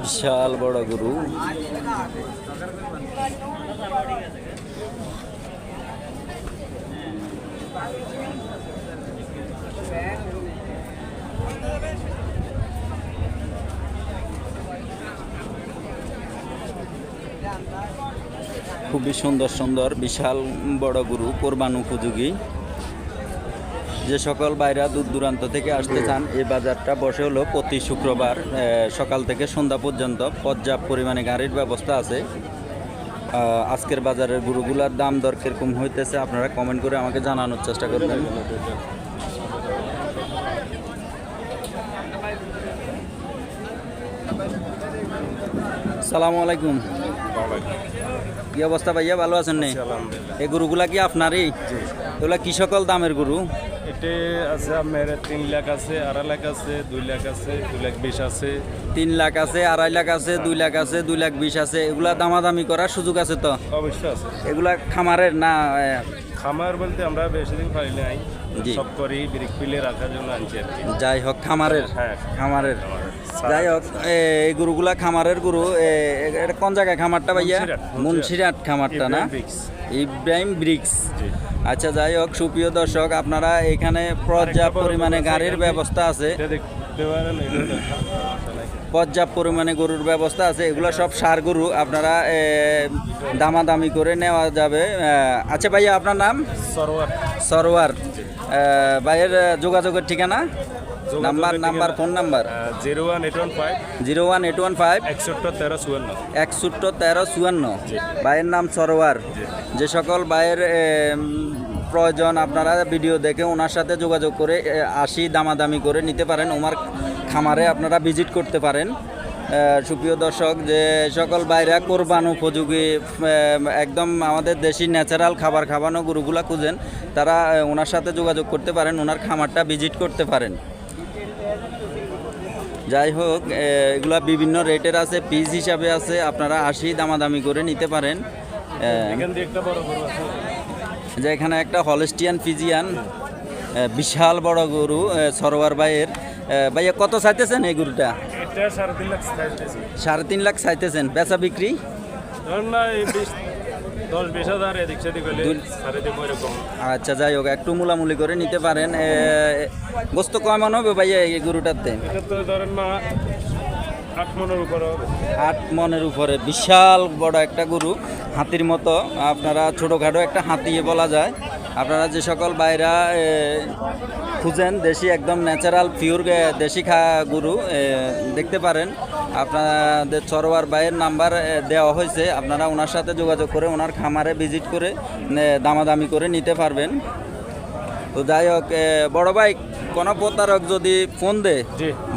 বিশাল বড় গরু। খুবই সুন্দর সুন্দর বিশাল বড় গরু, কোরবান উপযোগী। যে সকল বাইরা দূর দূরান্ত থেকে আসতে চান, এই বাজারটা বসে হলো প্রতি শুক্রবার সকাল থেকে সন্ধ্যা পর্যন্ত। পর্যাপ্ত পরিমাণে গাড়ির ব্যবস্থা আছে। আজকের বাজারের গরুগুলার দাম দর কিরকম হইতেছে আপনারা কমেন্ট করে আমাকে জানানোর চেষ্টা করবেন। সালামু আলাইকুম। কি অবস্থা ভাইয়া, ভালো আছেন? নেই এই গরুগুলা কি আপনারই? এগুলা কি সকল দামের গরু? এটা আছে আপনার 3 লাখ আছে, 2.5 লাখ আছে, 2 লাখ আছে, 2 লাখ 20 আছে। 3 লাখ আছে, 2.5 লাখ আছে, 2 লাখ আছে, 2 লাখ 20 আছে। এগুলা দামাদামি করার সুযোগ আছে তো? অবশ্যই আছে। এগুলা খামারের না? খামার বলতে আমরা বেশি দিন পারি নাই, সব করি ব্রিক পিলে রাখার জন্য আনছি আর কি। যাই হোক খামারের। হ্যাঁ খামারের। যাই হোক এই গরুগুলা খামারের গরু। এটা কোন জায়গায় খামারটা ভাইয়া? মুন্সিরহাট খামারটা না? ইব্রাহিম ব্রিক্স। আচ্ছা যাই হোক সুপ্রিয় দর্শক, আপনারা এখানে পর্যাপ্ত পরিমাণে গাড়ির ব্যবস্থা আছে, পর্যাপ্ত পরিমাণে গরুর ব্যবস্থা আছে। এগুলো সব ষাঁড় গরু, আপনারা দামাদামি করে নেওয়া যাবে। আচ্ছা ভাইয়া আপনার নাম? সরোয়ার। সরোয়ার ভাইয়ের যোগাযোগের ঠিকানা, নাম্বার ফোন নাম্বার? 01815 01815 61 13 61 ভাইয়ের নাম সরোয়ার। যে সকল ভাইয়ের প্রয়োজন আপনারা ভিডিও দেখে ওনার সাথে যোগাযোগ করে দামাদামি করে নিতে পারেন। ওনার খামারে আপনারা ভিজিট করতে পারেন। সুপ্রিয় দর্শক, যে সকল বাইরা কোরবান উপযোগী একদম আমাদের দেশি ন্যাচারাল খাবার খাওয়ানো গরুগুলা খুঁজেন, তারা ওনার সাথে যোগাযোগ করতে পারেন, ওনার খামারটা ভিজিট করতে পারেন। যাই হোক এগুলা বিভিন্ন রেটের আছে, পিস হিসাবে আছে, আপনারা দামাদামি করে নিতে পারেন। যে এখানে একটা হলস্টিয়ান ফিজিয়ান বিশাল বড় গরু সরোয়ার ভাইয়ের। ভাইয়া কত চাইতেছেন এই গরুটা? 3.5 লাখ চাইতেছেন। বেচা বিক্রি? আচ্ছা যাই হোক একটু মুলামুলি করে নিতে পারেন। গোস্ত কেমন হবে ভাইয়া এই গরুটাতে? 8 মনের উপরে। বিশাল বড় একটা গরু, হাতির মতো। আপনারা ছোটোখাটো একটা হাতি বলা যায়। আপনারা যে সকল বাইরা খুঁজেন দেশি একদম ন্যাচারাল পিওর দেশি গরু দেখতে পারেন। আপনাদের সরোয়ার ভাইয়ের নাম্বার দেওয়া হয়েছে, আপনারা ওনার সাথে যোগাযোগ করে ওনার খামারে ভিজিট করে দামাদামি করে নিতে পারবেন। তো যাই হোক বড় ভাই, কোনো প্রতারক যদি ফোন দে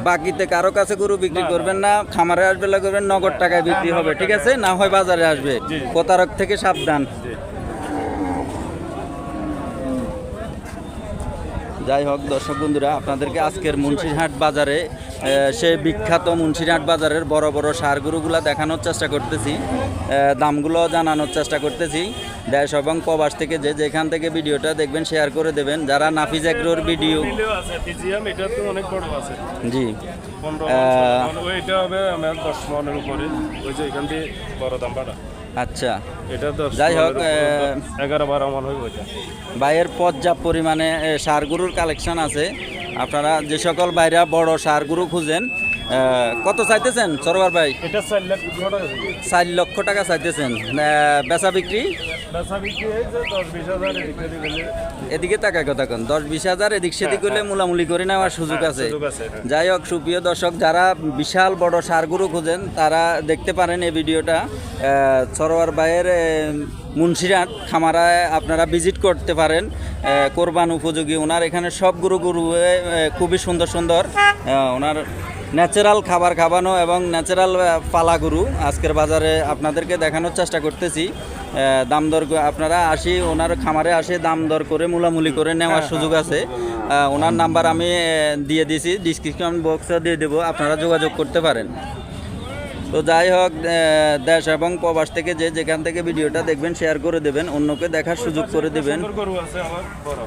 বাকিতে কারো কাছে গরু বিক্রি করবেন না, খামারে আসবে করবেন, নগদ টাকায় বিক্রি হবে, ঠিক আছে? না হয় বাজারে আসবে, প্রতারক থেকে সাবধান। যাই হোক দর্শক বন্ধুরা, আপনাদেরকে আজকের মুন্সিরহাট বাজারে সেই বিখ্যাত মুন্সিরহাট বাজারের বড় বড় ষাঁড় গরুগুলা দেখানোর চেষ্টা করতেছি, দামগুলো জানানোর চেষ্টা করতেছি। দেশ এবং প্রবাস থেকে যেখান থেকে ভিডিওটা দেখবেন শেয়ার করে দেবেন। যারা নাফিজ এগ্রোর ভিডিও জি আচ্ছা যাই হোক 11-12 মন হইব। ভাইয়ের পর্যাপ্ত পরিমাণে ষাঁড় গরুর কালেকশন আছে। আপনারা যে সকল ভাইরা বড় ষাঁড় গরু খুঁজেন, কত চাইতেছেন সরোয়ার ভাই? এটা 4 লক্ষ টাকা চাইতেছেন। বেচা বিক্রি? এদিকে টাকা কথা কন, 10-20 হাজার এদিক সেদিক হলে মুলামুলি করে নেওয়ার সুযোগ আছে। যাই হোক সুপ্রিয় দর্শক, যারা বিশাল বড় ষাঁড় গরু খুঁজেন তারা দেখতে পারেন এই ভিডিওটা। সরোয়ার ভাইয়ের মুন্সিরহাট খামারায় আপনারা ভিজিট করতে পারেন, কোরবান উপযোগী। ওনার এখানে সব গরু খুবই সুন্দর সুন্দর, ওনার ন্যাচারাল খাবার খাওয়ানো এবং ন্যাচারাল পালা গরু আজকের বাজারে আপনাদেরকে দেখানোর চেষ্টা করতেছি। দাম দর আপনারা ওনার খামারে দাম দর করে মুলামুলি করে নেওয়ার সুযোগ আছে। ওনার নাম্বার আমি দিয়ে দিয়েছি, ডিসক্রিপশন বক্সে দিয়ে দেবো, আপনারা যোগাযোগ করতে পারেন। তো যাই হোক, দেশ এবং প্রবাস থেকে যেখান থেকে ভিডিওটা দেখবেন শেয়ার করে দেবেন, অন্যকে দেখার সুযোগ করে দেবেন। সুন্দর গরু আছে আমার বড়